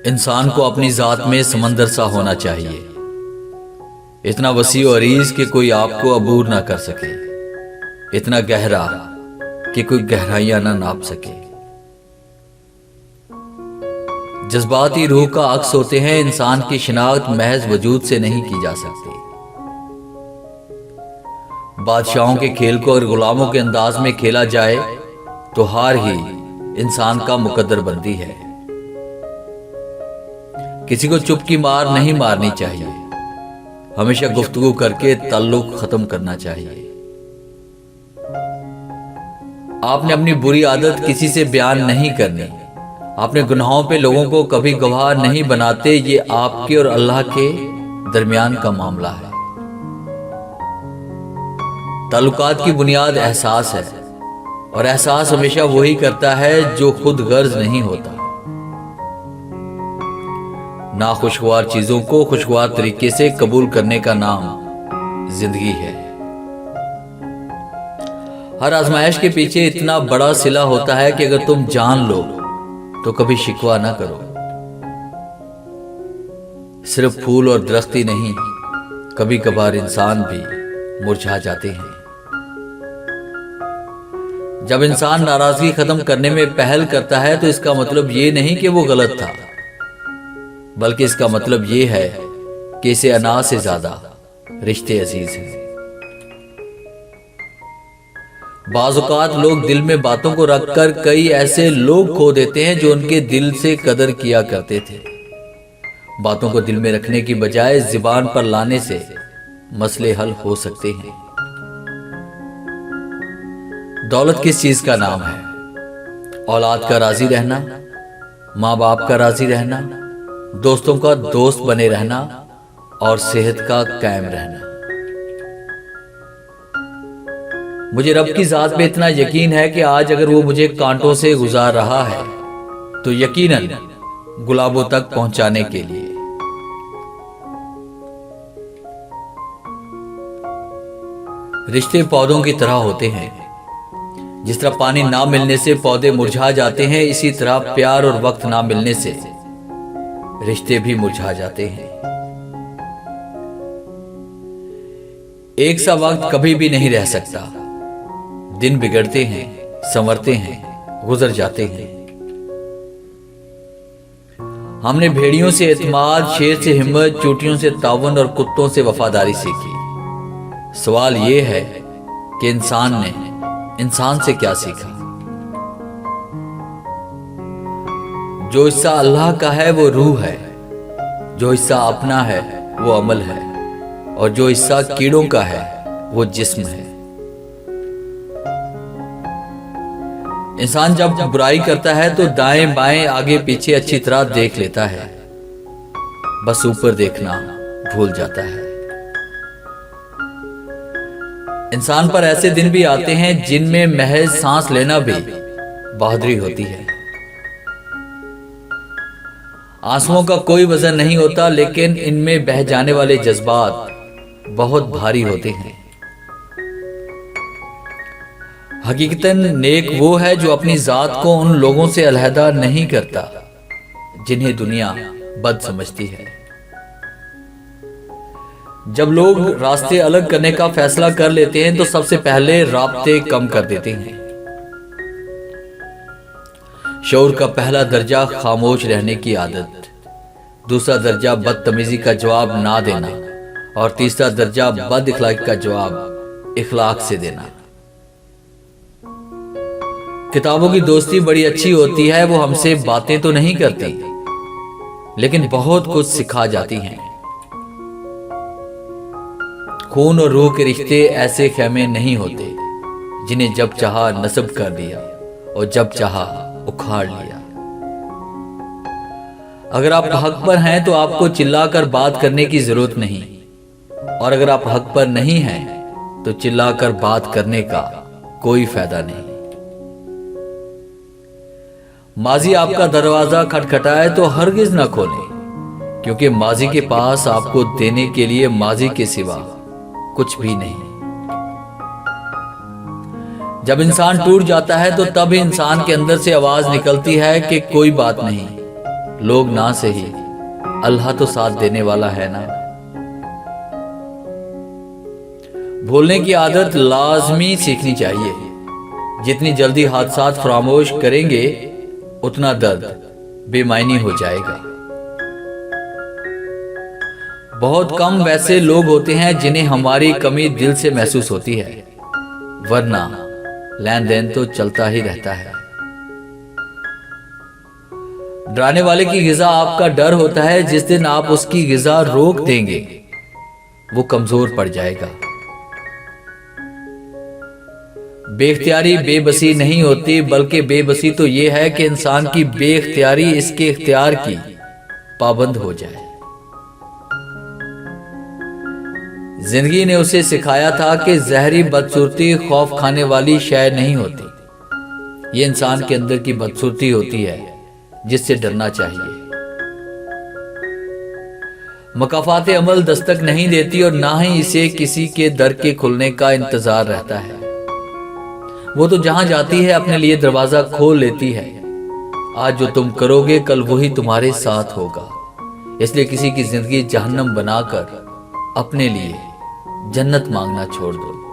इंसान को अपनी जात में समंदर सा होना चाहिए, इतना वसी और अरीज कि कोई आपको अबूर ना कर सके, इतना गहरा कि कोई गहराइयां ना नाप सके। जज्बाती रूह का अक्स होते हैं, इंसान की शिनाख्त महज वजूद से नहीं की जा सकती। बादशाहों के खेल को अगर गुलामों के अंदाज में खेला जाए तो हार ही इंसान का मुकद्दर बंदी है। किसी को चुप की मार नहीं मारनी चाहिए, हमेशा गुफ्तगू करके ताल्लुक खत्म करना चाहिए। आपने अपनी बुरी आदत किसी से बयान नहीं करनी, अपने गुनाहों पे लोगों को कभी गवाह नहीं बनाते। ये आपके और अल्लाह के दरमियान का मामला है। ताल्लुकात की बुनियाद एहसास है, और एहसास हमेशा वही करता है जो खुद गर्ज नहीं होता। नाखुशगवार चीजों को खुशगवार तरीके से कबूल करने का नाम जिंदगी है। हर आजमाइश के पीछे इतना बड़ा सिला होता है कि अगर तुम जान लो तो कभी शिकवा ना करो। सिर्फ फूल और दरख्त ही नहीं, कभी कभार इंसान भी मुरझा जाते हैं। जब इंसान नाराजगी खत्म करने में पहल करता है तो इसका मतलब ये नहीं कि वो गलत था, बल्कि इसका मतलब ये है कि इसे अना से ज्यादा रिश्ते अजीज हैं। बाज़-औक़ात लोग दिल में बातों को रखकर कई ऐसे लोग खो देते हैं जो उनके दिल से कदर किया करते थे। बातों को दिल में रखने की बजाय ज़ुबान पर लाने से मसले हल हो सकते हैं। दौलत किस चीज का नाम है? औलाद का राजी रहना, माँ बाप का राजी रहना, दोस्तों का दोस्त बने रहना और सेहत का कायम रहना। मुझे रब की जात पे इतना यकीन है कि आज अगर वो मुझे कांटों से गुजार रहा है तो यकीनन गुलाबों तक पहुंचाने के लिए। रिश्ते पौधों की तरह होते हैं। जिस तरह पानी ना मिलने से पौधे मुरझा जाते हैं, इसी तरह प्यार और वक्त ना मिलने से रिश्ते भी मुरझा जाते हैं। एक सा वक्त कभी भी नहीं रह सकता। दिन बिगड़ते हैं, संवरते हैं, गुजर जाते हैं। हमने भेड़ियों से एतमाद, शेर से हिम्मत, चोटियों से तावन और कुत्तों से वफादारी सीखी। सवाल यह है कि इंसान ने इंसान से क्या सीखा? जो हिस्सा अल्लाह का है वो रूह है, जो हिस्सा अपना है वो अमल है, और जो हिस्सा कीड़ों का है वो जिस्म है। इंसान जब बुराई करता है तो दाएं बाएं आगे पीछे अच्छी तरह देख लेता है, बस ऊपर देखना भूल जाता है। इंसान पर ऐसे दिन भी आते हैं जिनमें महज सांस लेना भी बहादुरी होती है। आंसुओं का कोई वजन नहीं होता, लेकिन इनमें बह जाने वाले जज्बात बहुत भारी होते हैं। हकीकतन नेक वो है जो अपनी जात को उन लोगों से अलहदा नहीं करता जिन्हें दुनिया बद समझती है। जब लोग रास्ते अलग करने का फैसला कर लेते हैं तो सबसे पहले राब्ते कम कर देते हैं। शऊर का पहला दर्जा खामोश रहने की आदत, दूसरा दर्जा बदतमीजी का जवाब ना देना, और तीसरा दर्जा बद इखलाक का जवाब इखलाक से देना। किताबों की दोस्ती बड़ी अच्छी होती है, वो हमसे बातें तो नहीं करती लेकिन बहुत कुछ सिखा जाती हैं। खून और रूह के रिश्ते ऐसे खेमे नहीं होते जिन्हें जब चाहा नस्ब कर दिया और जब चाहा उखाड़ लिया। अगर आप हक पर हैं तो आपको चिल्लाकर बात करने की जरूरत नहीं, और अगर आप हक पर नहीं हैं तो चिल्लाकर बात करने का कोई फायदा नहीं। माजी आपका दरवाजा खटखटाए तो हरगिज ना खोलें, क्योंकि माजी के पास आपको देने के लिए माजी के सिवा कुछ भी नहीं। जब इंसान टूट जाता है तो तब इंसान के अंदर से आवाज निकलती है कि कोई बात नहीं, लोग ना सही, अल्लाह तो साथ देने वाला है ना। भूलने की आदत लाजमी सीखनी चाहिए। जितनी जल्दी हादसात फरामोश करेंगे उतना दर्द बेमायनी हो जाएगा। बहुत कम वैसे लोग होते हैं जिन्हें हमारी कमी दिल से महसूस होती है, वरना लेन देन तो चलता ही रहता है। डराने वाले की गिज़ा आपका डर होता है। जिस दिन आप उसकी गिज़ा रोक देंगे वो कमजोर पड़ जाएगा। बेख्तियारी बेबसी नहीं होती, बल्कि बेबसी तो यह है कि इंसान की बेख्तियारी इसके इख्तियार की पाबंद हो जाए। जिंदगी ने उसे सिखाया था कि जहरी बदसूरती खौफ खाने वाली शय नहीं होती, ये इंसान के अंदर की बदसूरती होती है जिससे डरना चाहिए। मकाफात अमल दस्तक नहीं देती और ना ही इसे किसी के दर के खुलने का इंतजार रहता है। वो तो जहां जाती है अपने लिए दरवाजा खोल लेती है। आज जो तुम करोगे कल वही तुम्हारे साथ होगा। इसलिए किसी की जिंदगी जहन्नम बनाकर अपने लिए जन्नत मांगना छोड़ दो।